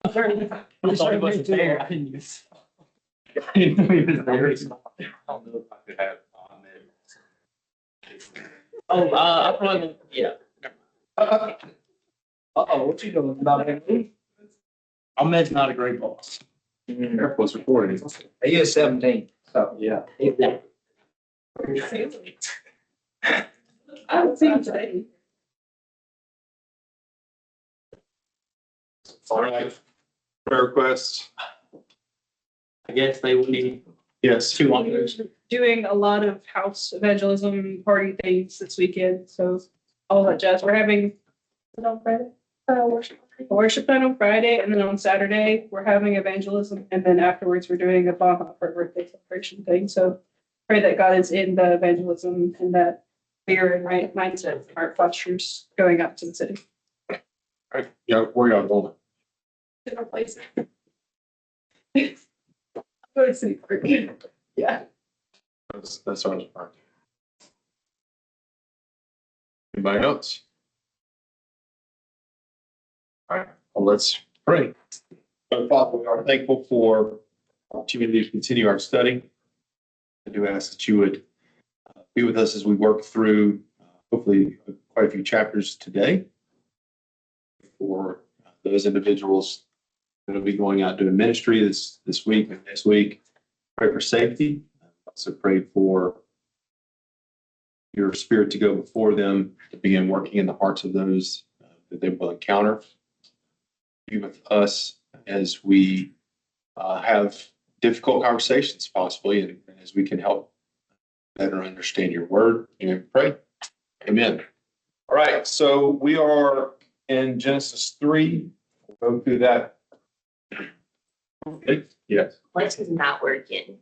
I thought he wasn't there. I didn't use. I didn't know he was there. I don't know if I could have Ahmed. Oh, I probably, yeah. Uh-oh, what you doing about that? Ahmed's not a great boss. Airport's recording. He is 17, so. Yeah. I don't see him today. All right. Prayer requests. I guess they would need Yes. 2 others. Doing a lot of house evangelism party things this weekend, so all that jazz. We're having on Friday. A worship night on Friday, and then on Saturday we're having evangelism, and then afterwards we're doing a bonfire birthday celebration thing. So pray that God is in the evangelism and that we are in right mindset, heart postures going out to the city. All right. Yeah, where y'all going? Different places. Go to city park. Yeah. That's our part. Anybody else? All right, well, let's pray. Father, we are thankful for the opportunity to continue our study. I do ask that you would be with us as we work through hopefully quite a few chapters today. For those individuals that will be going out doing ministry this week and next week, pray for safety. Also pray for your spirit to go before them to begin working in the hearts of those that they will encounter. Be with us as we have difficult conversations, possibly, and as we can help better understand your word. And pray. Amen. All right, so we are in Genesis 3. We'll go through that. Okay. Yes. What's not working?